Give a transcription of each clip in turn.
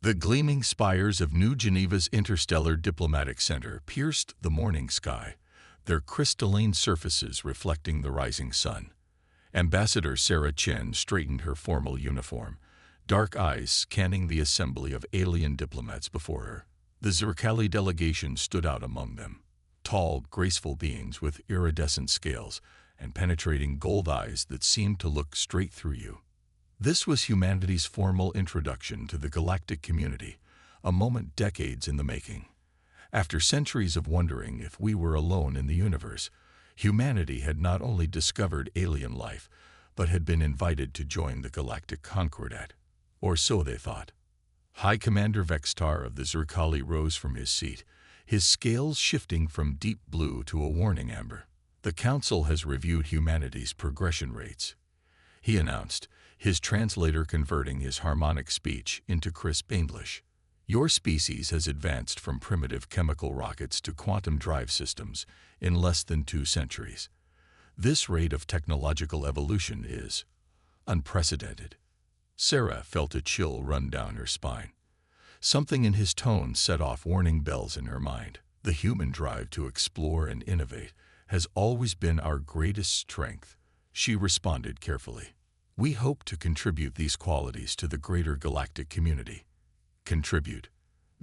The gleaming spires of New Geneva's Interstellar Diplomatic Center pierced the morning sky, their crystalline surfaces reflecting the rising sun. Ambassador Sarah Chen straightened her formal uniform, dark eyes scanning the assembly of alien diplomats before her. The Zerkali delegation stood out among them, tall, graceful beings with iridescent scales and penetrating gold eyes that seemed to look straight through you. This was humanity's formal introduction to the galactic community, a moment decades in the making. After centuries of wondering if we were alone in the universe, humanity had not only discovered alien life, but had been invited to join the galactic concordat. Or so they thought. High Commander Vextar of the Zerkali rose from his seat, his scales shifting from deep blue to a warning amber. The Council has reviewed humanity's progression rates, he announced, his translator converting his harmonic speech into crisp English. Your species has advanced from primitive chemical rockets to quantum drive systems in less than 2 centuries. This rate of technological evolution is unprecedented. Sarah felt a chill run down her spine. Something in his tone set off warning bells in her mind. The human drive to explore and innovate has always been our greatest strength, she responded carefully. We hope to contribute these qualities to the greater galactic community. Contribute.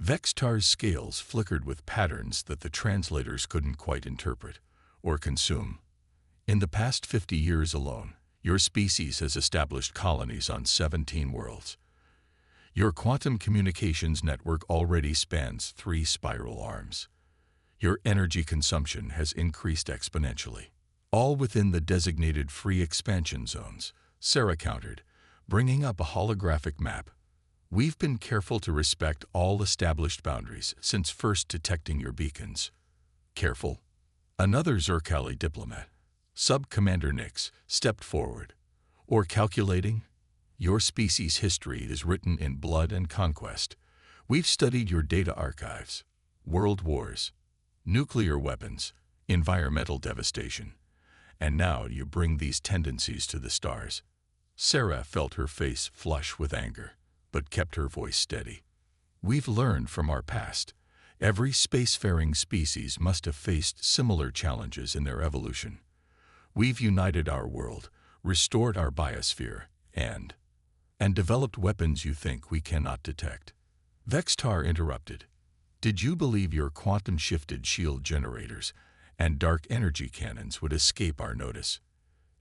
Vextar's scales flickered with patterns that the translators couldn't quite interpret or consume. In the past 50 years alone, your species has established colonies on 17 worlds. Your quantum communications network already spans 3 spiral arms. Your energy consumption has increased exponentially, all within the designated free expansion zones, Sarah countered, bringing up a holographic map. We've been careful to respect all established boundaries since first detecting your beacons. Careful? Another Zerkali diplomat, Sub-Commander Nix, stepped forward. Or calculating? Your species' history is written in blood and conquest. We've studied your data archives, world wars, nuclear weapons, environmental devastation. And now you bring these tendencies to the stars. Sarah felt her face flush with anger, but kept her voice steady. We've learned from our past. Every spacefaring species must have faced similar challenges in their evolution. We've united our world, restored our biosphere, and developed weapons you think we cannot detect. Vextar interrupted. Did you believe your quantum-shifted shield generators and dark energy cannons would escape our notice?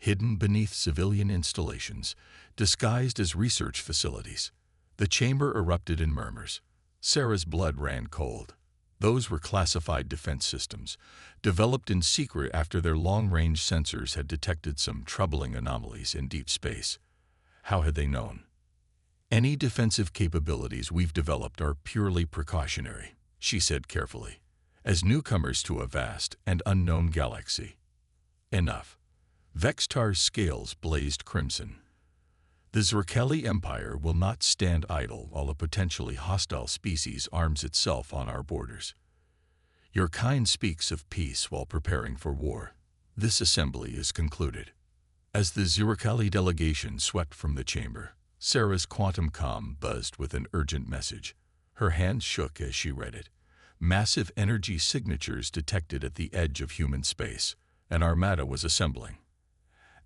Hidden beneath civilian installations, disguised as research facilities. The chamber erupted in murmurs. Sarah's blood ran cold. Those were classified defense systems, developed in secret after their long-range sensors had detected some troubling anomalies in deep space. How had they known? Any defensive capabilities we've developed are purely precautionary, she said carefully, as newcomers to a vast and unknown galaxy. Enough. Vextar's scales blazed crimson. The Zerkali Empire will not stand idle while a potentially hostile species arms itself on our borders. Your kind speaks of peace while preparing for war. This assembly is concluded. As the Zerkali delegation swept from the chamber, Sarah's quantum comm buzzed with an urgent message. Her hands shook as she read it. Massive energy signatures detected at the edge of human space. An armada was assembling.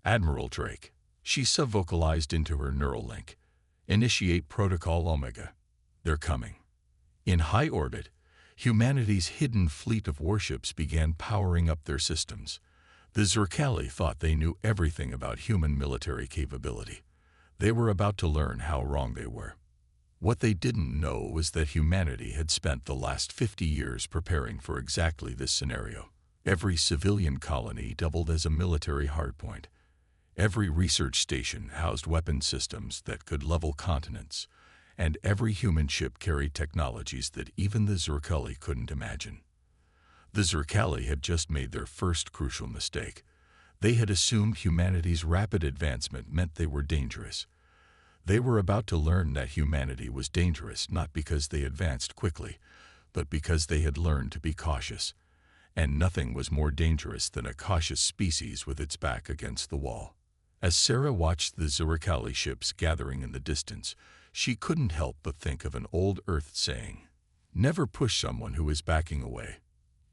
Admiral Drake, she sub-vocalized into her neural link. Initiate Protocol Omega. They're coming. In high orbit, humanity's hidden fleet of warships began powering up their systems. The Zerkali thought they knew everything about human military capability. They were about to learn how wrong they were. What they didn't know was that humanity had spent the last 50 years preparing for exactly this scenario. Every civilian colony doubled as a military hardpoint. Every research station housed weapon systems that could level continents, and every human ship carried technologies that even the Zerkali couldn't imagine. The Zerkali had just made their first crucial mistake. They had assumed humanity's rapid advancement meant they were dangerous. They were about to learn that humanity was dangerous not because they advanced quickly, but because they had learned to be cautious. And nothing was more dangerous than a cautious species with its back against the wall. As Sarah watched the Zerkali ships gathering in the distance, She couldn't help but think of an old Earth saying, "Never push someone who is backing away.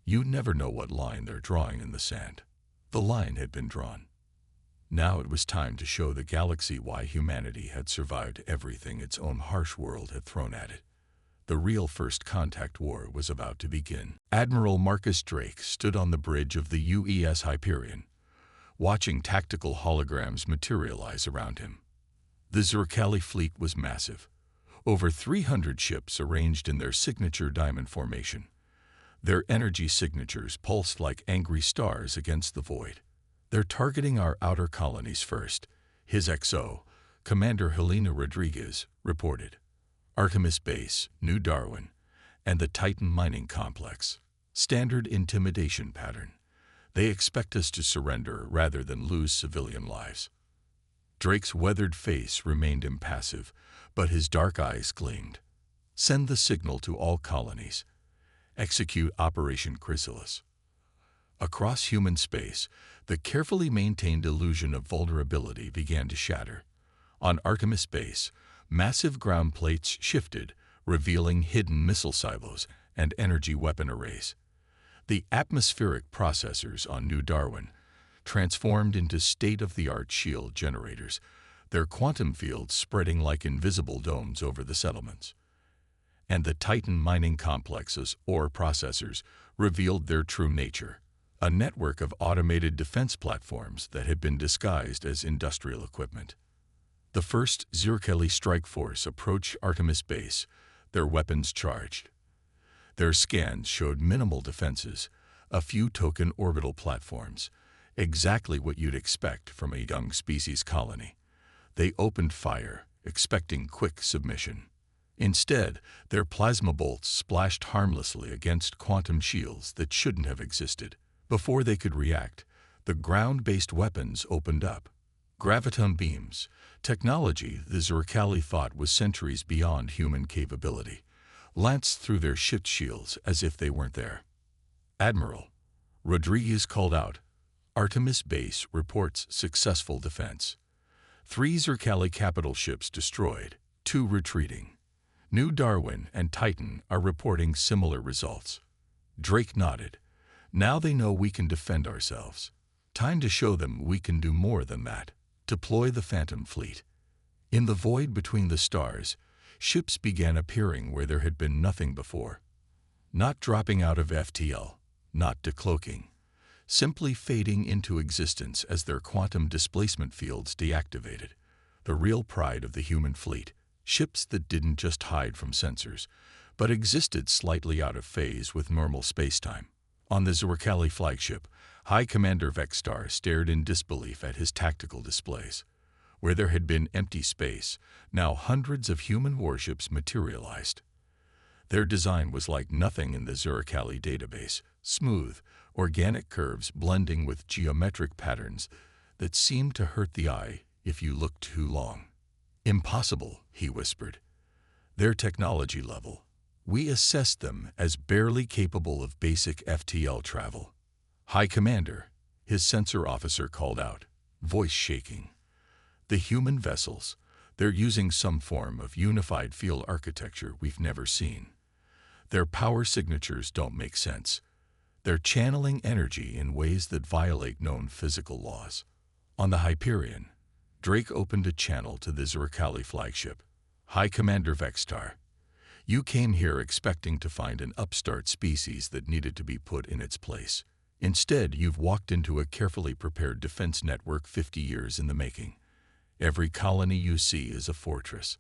You never know what line they're drawing in the sand." The line had been drawn. Now it was time to show the galaxy why humanity had survived everything its own harsh world had thrown at it. The real first contact war was about to begin. Admiral Marcus Drake stood on the bridge of the UES Hyperion, watching tactical holograms materialize around him. The Zerkali fleet was massive, over 300 ships arranged in their signature diamond formation. Their energy signatures pulsed like angry stars against the void. "They're targeting our outer colonies first," his XO, Commander Helena Rodriguez, reported. "Artemis Base, New Darwin, and the Titan mining complex. Standard intimidation pattern. They expect us to surrender rather than lose civilian lives." Drake's weathered face remained impassive, but his dark eyes gleamed. "Send the signal to all colonies. Execute Operation Chrysalis." Across human space, the carefully maintained illusion of vulnerability began to shatter. On Artemis Base, massive ground plates shifted, revealing hidden missile silos and energy weapon arrays. The atmospheric processors on New Darwin transformed into state-of-the-art shield generators, their quantum fields spreading like invisible domes over the settlements. And the Titan mining complexes, or processors, revealed their true nature, a network of automated defense platforms that had been disguised as industrial equipment. The first Zerkali strike force approached Artemis Base, their weapons charged. Their scans showed minimal defenses, a few token orbital platforms, exactly what you'd expect from a young species colony. They opened fire, expecting quick submission. Instead, their plasma bolts splashed harmlessly against quantum shields that shouldn't have existed. Before they could react, the ground-based weapons opened up. Graviton beams, technology the Zerkali thought was centuries beyond human capability, lanced through their ship shields as if they weren't there. "Admiral," Rodriguez called out, "Artemis Base reports successful defense. 3 Zerkali capital ships destroyed, 2 retreating. New Darwin and Titan are reporting similar results." Drake nodded. "Now they know we can defend ourselves. Time to show them we can do more than that. Deploy the Phantom Fleet." In the void between the stars, ships began appearing where there had been nothing before. Not dropping out of FTL, not decloaking, simply fading into existence as their quantum displacement fields deactivated. The real pride of the human fleet. Ships that didn't just hide from sensors, but existed slightly out of phase with normal spacetime. On the Zerkali flagship, High Commander Vexstar stared in disbelief at his tactical displays. Where there had been empty space, now hundreds of human warships materialized. Their design was like nothing in the Zerkali database, smooth, organic curves blending with geometric patterns that seemed to hurt the eye if you looked too long. "Impossible," he whispered. "Their technology level. We assessed them as barely capable of basic FTL travel." "High Commander," his sensor officer called out, voice shaking. "The human vessels, they're using some form of unified field architecture we've never seen. Their power signatures don't make sense. They're channeling energy in ways that violate known physical laws." On the Hyperion, Drake opened a channel to the Zerkali flagship. "High Commander Vexstar, you came here expecting to find an upstart species that needed to be put in its place. Instead, you've walked into a carefully prepared defense network 50 years in the making. Every colony you see is a fortress.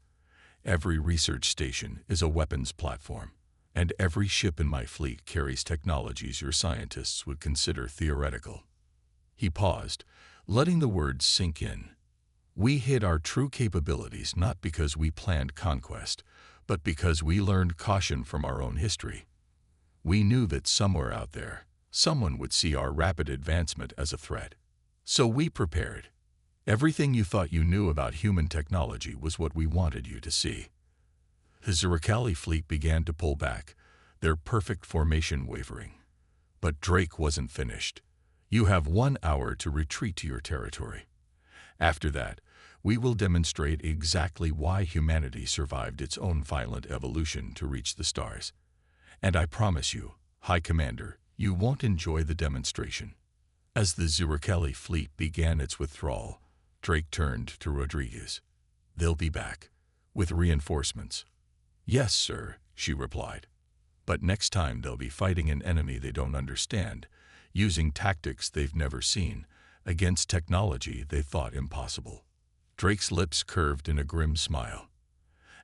Every research station is a weapons platform. And every ship in my fleet carries technologies your scientists would consider theoretical." He paused, letting the words sink in. "We hid our true capabilities not because we planned conquest, but because we learned caution from our own history. We knew that somewhere out there, someone would see our rapid advancement as a threat. So we prepared. Everything you thought you knew about human technology was what we wanted you to see." The Zerkali fleet began to pull back, their perfect formation wavering. But Drake wasn't finished. "You have 1 hour to retreat to your territory. After that, We will demonstrate exactly why humanity survived its own violent evolution to reach the stars. And I promise you, High Commander, you won't enjoy the demonstration." As the Zurkali fleet began its withdrawal, Drake turned to Rodriguez. "They'll be back. With reinforcements." "Yes, sir," she replied. "But next time they'll be fighting an enemy they don't understand, using tactics they've never seen, against technology they thought impossible." Drake's lips curved in a grim smile.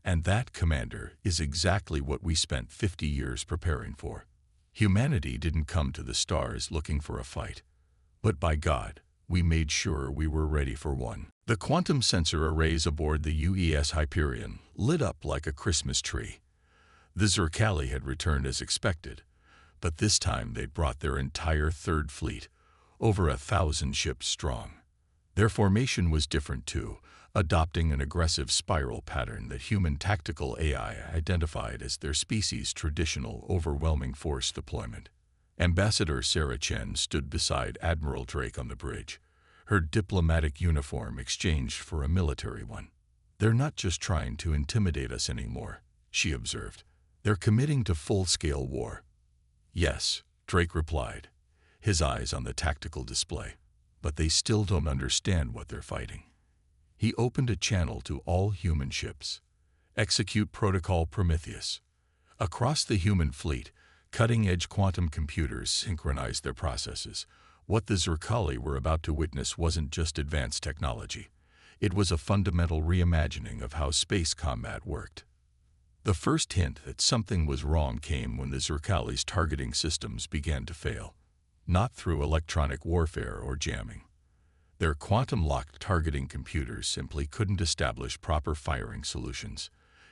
"And that, Commander, is exactly what we spent 50 years preparing for. Humanity didn't come to the stars looking for a fight. But by God, we made sure we were ready for one." The quantum sensor arrays aboard the UES Hyperion lit up like a Christmas tree. The Zurkali had returned as expected, but this time they'd brought their entire third fleet, over 1,000 ships strong. Their formation was different too, adopting an aggressive spiral pattern that human tactical AI identified as their species' traditional overwhelming force deployment. Ambassador Sarah Chen stood beside Admiral Drake on the bridge, her diplomatic uniform exchanged for a military one. "They're not just trying to intimidate us anymore," she observed. "They're committing to full-scale war." "Yes," Drake replied, his eyes on the tactical display. "But they still don't understand what they're fighting." He opened a channel to all human ships. "Execute Protocol Prometheus." Across the human fleet, cutting-edge quantum computers synchronized their processes. What the Zurkali were about to witness wasn't just advanced technology. It was a fundamental reimagining of how space combat worked. The first hint that something was wrong came when the Zurkali's targeting systems began to fail. Not through electronic warfare or jamming. Their quantum-locked targeting computers simply couldn't establish proper firing solutions.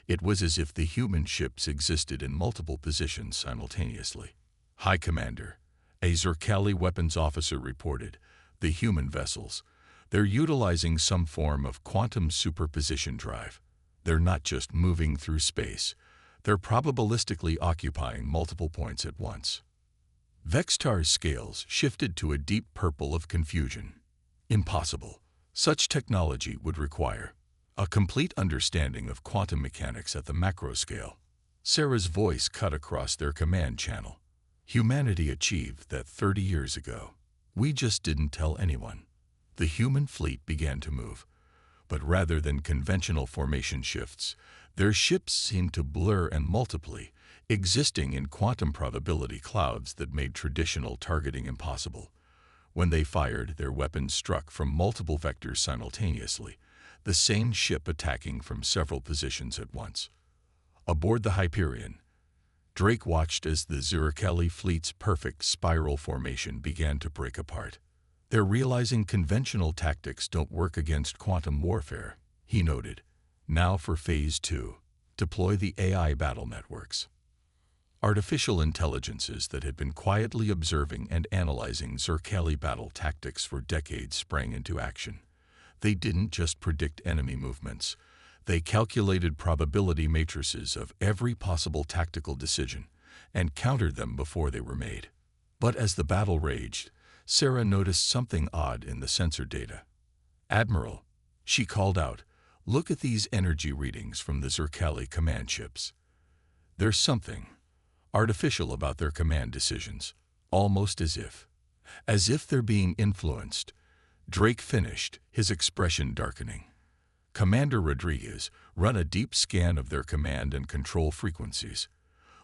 It was as if the human ships existed in multiple positions simultaneously. "High Commander," a Zurkali weapons officer reported, "the human vessels, they're utilizing some form of quantum superposition drive. They're not just moving through space, they're probabilistically occupying multiple points at once." Vextar's scales shifted to a deep purple of confusion. Impossible. Such technology would require a complete understanding of quantum mechanics at the macro scale. Sarah's voice cut across their command channel. "Humanity achieved that 30 years ago. We just didn't tell anyone." The human fleet began to move, but rather than conventional formation shifts, their ships seemed to blur and multiply, existing in quantum probability clouds that made traditional targeting impossible. When they fired, their weapons struck from multiple vectors simultaneously, the same ship attacking from several positions at once. Aboard the Hyperion, Drake watched as the Zurkali fleet's perfect spiral formation began to break apart. "They're realizing conventional tactics don't work against quantum warfare," he noted. "Now for Phase 2, deploy the AI battle networks." Artificial intelligences that had been quietly observing and analyzing Zurkali battle tactics for decades sprang into action. They didn't just predict enemy movements. They calculated probability matrices of every possible tactical decision and countered them before they were made. But as the battle raged, Sarah noticed something odd in the sensor data. "Admiral," she called out, "look at these energy readings from the Zurkali command ships. There's something artificial about their command decisions, almost as if they're being influenced." Drake finished, his expression darkening. "Commander Rodriguez, run a deep scan of their command and control frequencies.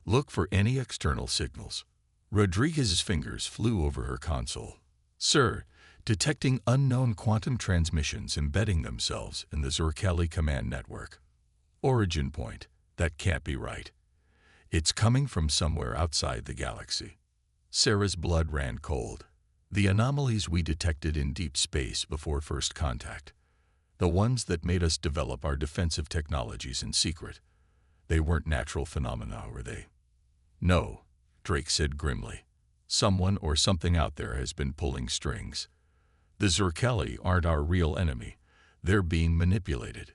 Look for any external signals." Rodriguez's fingers flew over her console. "Sir, detecting unknown quantum transmissions embedding themselves in the Zurkali command network. Origin point, that can't be right. It's coming from somewhere outside the galaxy." Sarah's blood ran cold. "The anomalies we detected in deep space before first contact. The ones that made us develop our defensive technologies in secret. They weren't natural phenomena, were they?" "No," Drake said grimly. "Someone or something out there has been pulling strings. The Zurkali aren't our real enemy. They're being manipulated.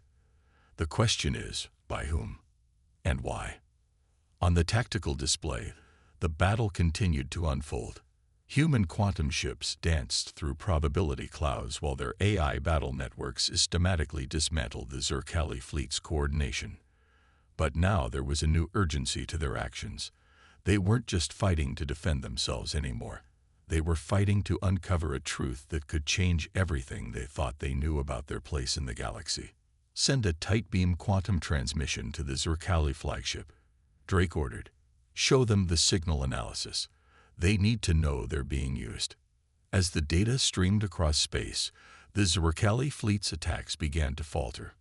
The question is, by whom? And why?" On the tactical display, the battle continued to unfold. Human quantum ships danced through probability clouds while their AI battle networks systematically dismantled the Zerkali fleet's coordination. But now there was a new urgency to their actions. They weren't just fighting to defend themselves anymore. They were fighting to uncover a truth that could change everything they thought they knew about their place in the galaxy. Send a tight beam quantum transmission to the Zerkali flagship, Drake ordered. Show them the signal analysis. They need to know they're being used. As the data streamed across space, the Zerkali fleet's attacks began to falter.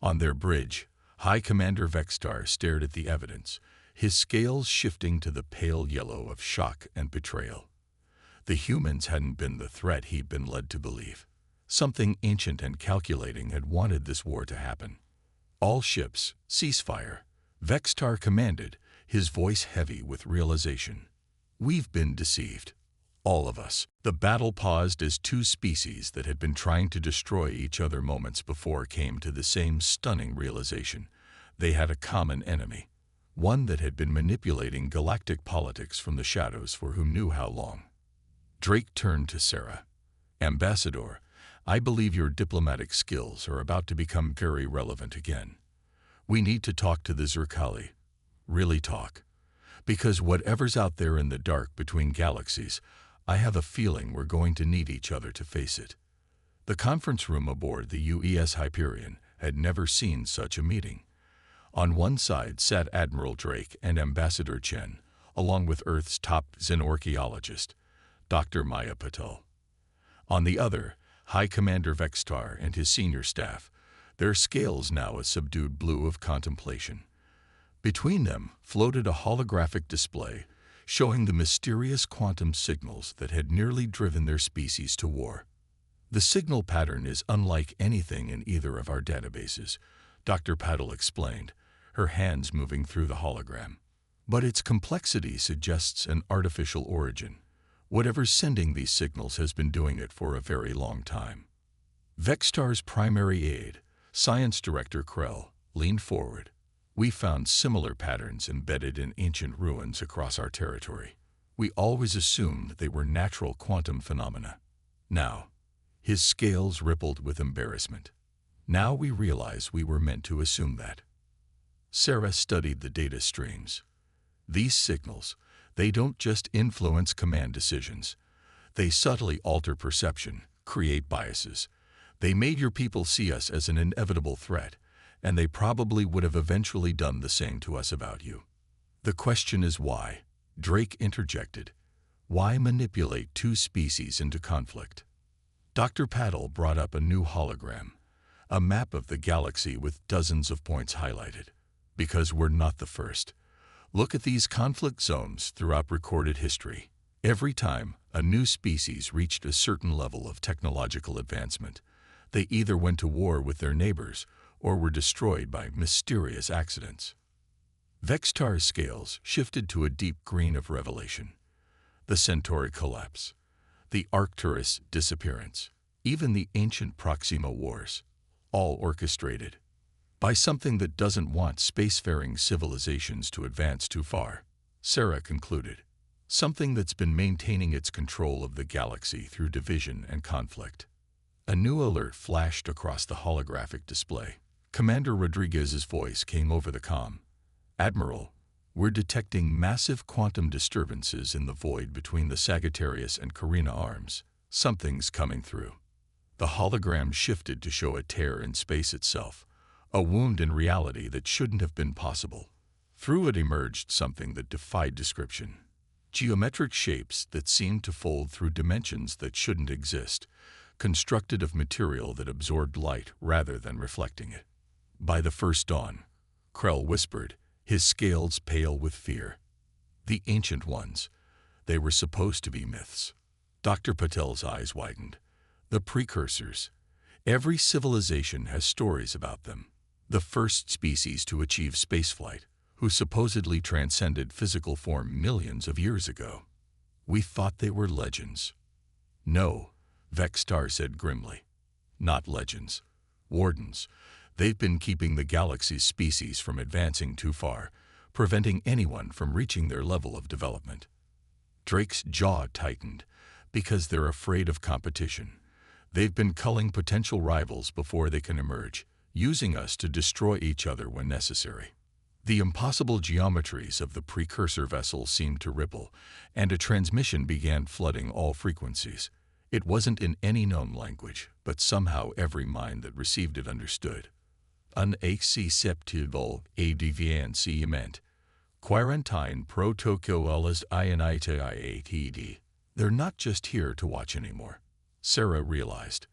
On their bridge, High Commander Vextar stared at the evidence, his scales shifting to the pale yellow of shock and betrayal. The humans hadn't been the threat he'd been led to believe. Something ancient and calculating had wanted this war to happen. All ships, ceasefire, Vextar commanded, his voice heavy with realization. We've been deceived. All of us. The battle paused as two species that had been trying to destroy each other moments before came to the same stunning realization. They had a common enemy, one that had been manipulating galactic politics from the shadows for who knew how long. Drake turned to Sarah. Ambassador, I believe your diplomatic skills are about to become very relevant again. We need to talk to the Zerkali. Really talk. Because whatever's out there in the dark between galaxies, I have a feeling we're going to need each other to face it. The conference room aboard the UES Hyperion had never seen such a meeting. On one side sat Admiral Drake and Ambassador Chen, along with Earth's top xenorchaeologist, Dr. Maya Patel. On the other, High Commander Vextar and his senior staff, their scales now a subdued blue of contemplation. Between them floated a holographic display showing the mysterious quantum signals that had nearly driven their species to war. The signal pattern is unlike anything in either of our databases, Dr. Patel explained, her hands moving through the hologram. But its complexity suggests an artificial origin. Whatever's sending these signals has been doing it for a very long time. Vextar's primary aide, Science Director Krell, leaned forward. We found similar patterns embedded in ancient ruins across our territory. We always assumed they were natural quantum phenomena. Now, his scales rippled with embarrassment. Now we realize we were meant to assume that. Sarah studied the data streams. These signals, they don't just influence command decisions. They subtly alter perception, create biases. They made your people see us as an inevitable threat, and they probably would have eventually done the same to us about you. The question is why? Drake interjected. Why manipulate two species into conflict? Dr. Patel brought up a new hologram, a map of the galaxy with dozens of points highlighted. Because we're not the first. Look at these conflict zones throughout recorded history. Every time a new species reached a certain level of technological advancement, they either went to war with their neighbors or were destroyed by mysterious accidents. Vextar's scales shifted to a deep green of revelation. The Centauri collapse, the Arcturus disappearance, even the ancient Proxima Wars, all orchestrated by something that doesn't want spacefaring civilizations to advance too far, Sarah concluded. Something that's been maintaining its control of the galaxy through division and conflict. A new alert flashed across the holographic display. Commander Rodriguez's voice came over the comm. Admiral, we're detecting massive quantum disturbances in the void between the Sagittarius and Carina arms. Something's coming through. The hologram shifted to show a tear in space itself, a wound in reality that shouldn't have been possible. Through it emerged something that defied description. Geometric shapes that seemed to fold through dimensions that shouldn't exist, constructed of material that absorbed light rather than reflecting it. By the first dawn, Krell whispered, his scales pale with fear. The Ancient Ones. They were supposed to be myths. Dr. Patel's eyes widened. The precursors. Every civilization has stories about them. The first species to achieve spaceflight, who supposedly transcended physical form millions of years ago. We thought they were legends. No, Vextar said grimly. Not legends. Wardens. They've been keeping the galaxy's species from advancing too far, preventing anyone from reaching their level of development. Drake's jaw tightened, Because they're afraid of competition. They've been culling potential rivals before they can emerge, using us to destroy each other when necessary. The impossible geometries of the precursor vessel seemed to ripple, and a transmission began flooding all frequencies. It wasn't in any known language, but somehow every mind that received it understood. Unacceptable advancement. Quarantine protocols INITIATD. They're not just here to watch anymore. Sarah realized.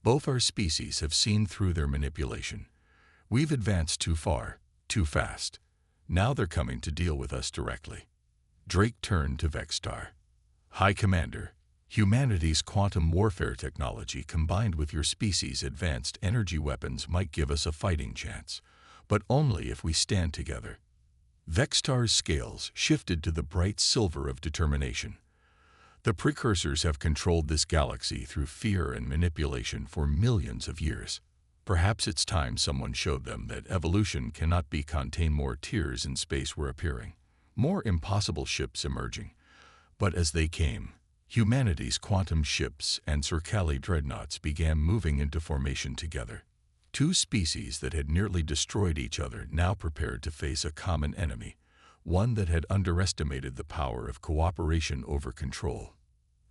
Both our species have seen through their manipulation. We've advanced too far, too fast. Now they're coming to deal with us directly. Drake turned to Vextar. High Commander, humanity's quantum warfare technology combined with your species' advanced energy weapons might give us a fighting chance, but only if we stand together. Vextar's scales shifted to the bright silver of determination. The precursors have controlled this galaxy through fear and manipulation for millions of years. Perhaps it's time someone showed them that evolution cannot be contained. More tears in space were appearing, more impossible ships emerging. But as they came, humanity's quantum ships and Zerkali dreadnoughts began moving into formation together. Two species that had nearly destroyed each other now prepared to face a common enemy, one that had underestimated the power of cooperation over control.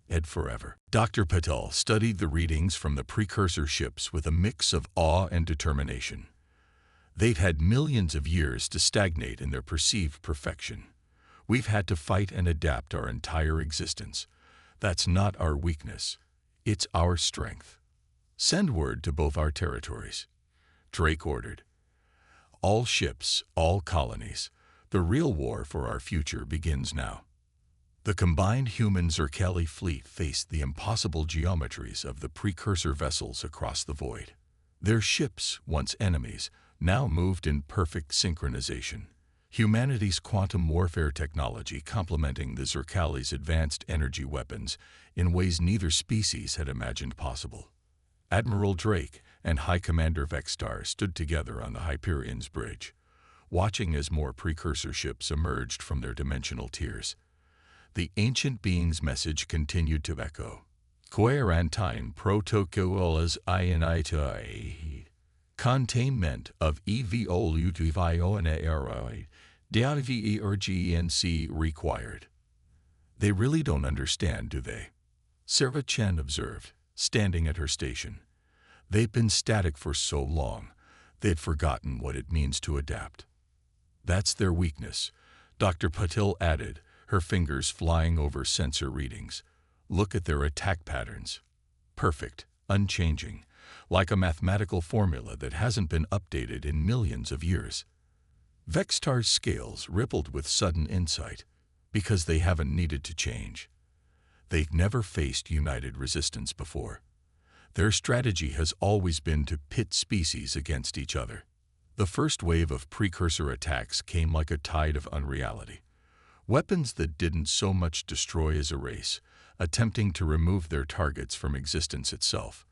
Ed forever. Dr. Patel studied the readings from the precursor ships with a mix of awe and determination. They'd had millions of years to stagnate in their perceived perfection. We've had to fight and adapt our entire existence. That's not our weakness. It's our strength. Send word to both our territories. Drake ordered. All ships, all colonies. The real war for our future begins now. The combined human Zerkali fleet faced the impossible geometries of the precursor vessels across the void. Their ships, once enemies, now moved in perfect synchronization. Humanity's quantum warfare technology complementing the Zerkali's advanced energy weapons in ways neither species had imagined possible. Admiral Drake and High Commander Vextar stood together on the Hyperion's bridge, watching as more precursor ships emerged from their dimensional tiers. The ancient being's message continued to echo. Quarantine protocols INITIATD. Containment of evolutionary DIVERGNC required. They really don't understand, do they? Sarah Chen observed, standing at her station. They've been static for so long, they'd forgotten what it means to adapt. That's their weakness, Dr. Patil added, her fingers flying over sensor readings. Look at their attack patterns. Perfect, unchanging, like a mathematical formula that hasn't been updated in millions of years. Vextar's scales rippled with sudden insight, because they haven't needed to change. They've never faced united resistance before. Their strategy has always been to pit species against each other. The first wave of precursor attacks came like a tide of unreality. Weapons that didn't so much destroy as erase, attempting to remove their targets from existence itself.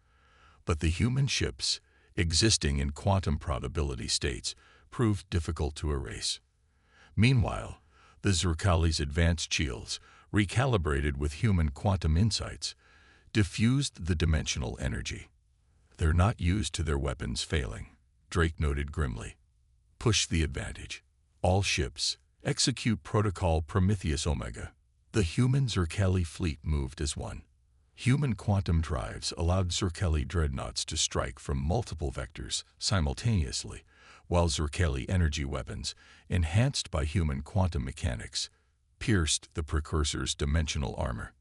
But the human ships, existing in quantum probability states, proved difficult to erase. Meanwhile, the Zerkali's advanced shields, recalibrated with human quantum insights, diffused the dimensional energy. They're not used to their weapons failing, Drake noted grimly. Push the advantage. All ships, execute Protocol Prometheus Omega. The human Zerkali fleet moved as one. Human quantum drives allowed Zerkali dreadnoughts to strike from multiple vectors simultaneously, while Zerkali energy weapons, enhanced by human quantum mechanics, pierced the precursor's dimensional armor.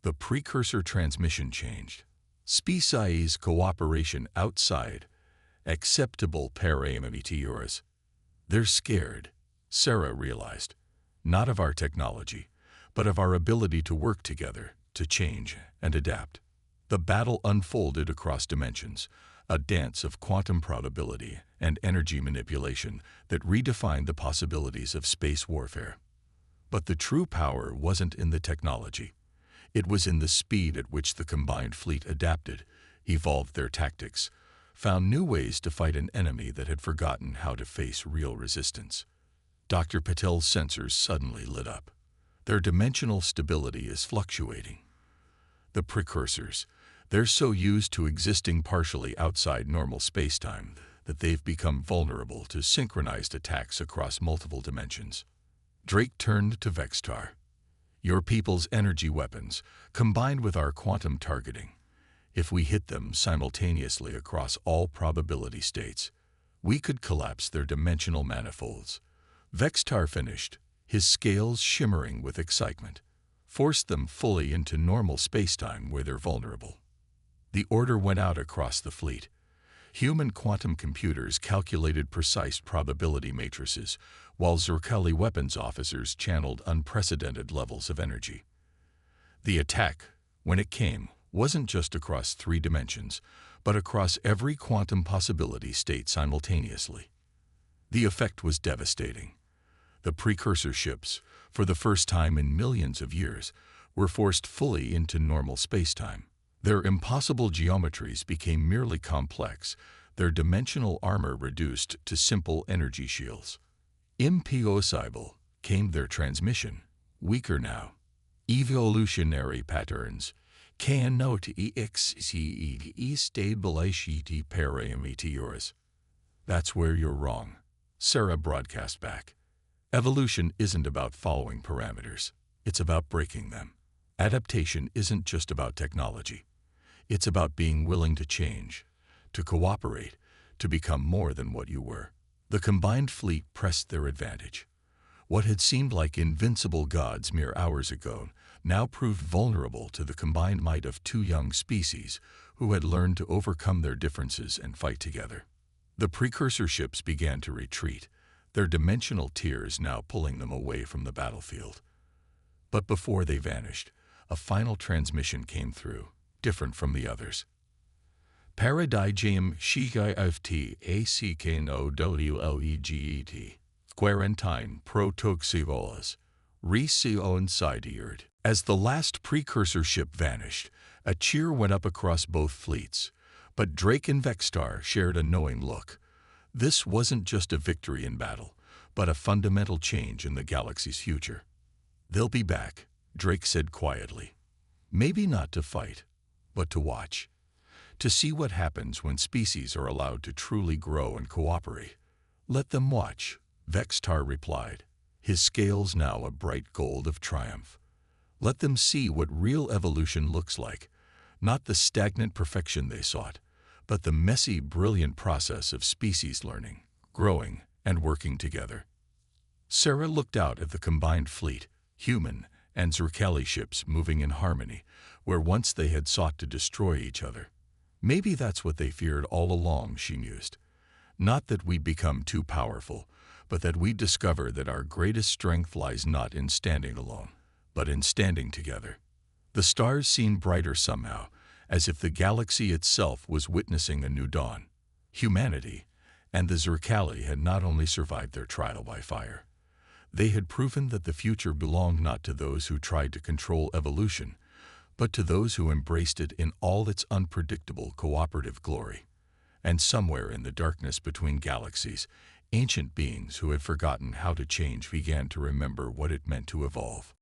The precursor transmission changed. Species cooperation outside acceptable parameters. They're scared, Sarah realized, not of our technology, but of our ability to work together, to change and adapt. The battle unfolded across dimensions, a dance of quantum probability and energy manipulation that redefined the possibilities of space warfare. But the true power wasn't in the technology. It was in the speed at which the combined fleet adapted, evolved their tactics, found new ways to fight an enemy that had forgotten how to face real resistance. Dr. Patel's sensors suddenly lit up. Their dimensional stability is fluctuating. The precursors, they're so used to existing partially outside normal spacetime that they've become vulnerable to synchronized attacks across multiple dimensions. Drake turned to Vextar. Your people's energy weapons, combined with our quantum targeting, if we hit them simultaneously across all probability states, we could collapse their dimensional manifolds. Vextar finished, his scales shimmering with excitement. Force them fully into normal spacetime where they're vulnerable. The order went out across the fleet. Human quantum computers calculated precise probability matrices, while Zerkali weapons officers channeled unprecedented levels of energy. The attack, when it came, wasn't just across 3 dimensions, but across every quantum possibility state simultaneously. The effect was devastating. The precursor ships, for the first time in millions of years, were forced fully into normal spacetime. Their impossible geometries became merely complex, their dimensional armor reduced to simple energy shields. Impossible came their transmission, weaker now. Evolutionary patterns cannot exceed stability parameters. That's where you're wrong, Sarah broadcast back. Evolution isn't about following parameters, it's about breaking them. Adaptation isn't just about technology. It's about being willing to change, to cooperate, to become more than what you were. The combined fleet pressed their advantage. What had seemed like invincible gods mere hours ago now proved vulnerable to the combined might of 2 young species who had learned to overcome their differences and fight together. The precursor ships began to retreat, their dimensional tiers now pulling them away from the battlefield. But before they vanished, a final transmission came through, different from the others. Paradigm Shigai FT ACKNOWLEGET Quarantine Protoxivolas Resion Sidiard. As the last precursor ship vanished, a cheer went up across both fleets, but Drake and Vextar shared a knowing look. This wasn't just a victory in battle, but a fundamental change in the galaxy's future. They'll be back, Drake said quietly. Maybe not to fight, but to watch. To see what happens when species are allowed to truly grow and cooperate. Let them watch, Vextar replied, his scales now a bright gold of triumph. Let them see what real evolution looks like, not the stagnant perfection they sought, but the messy, brilliant process of species learning, growing, and working together. Sarah looked out at the combined fleet, human and Zerkali ships moving in harmony, where once they had sought to destroy each other. Maybe that's what they feared all along, she mused. Not that we become too powerful, but that we discover that our greatest strength lies not in standing alone, but in standing together. The stars seemed brighter somehow, as if the galaxy itself was witnessing a new dawn. Humanity and the Zerkali had not only survived their trial by fire. They had proven that the future belonged not to those who tried to control evolution, but to those who embraced it in all its unpredictable cooperative glory. And somewhere in the darkness between galaxies, ancient beings who had forgotten how to change began to remember what it meant to evolve.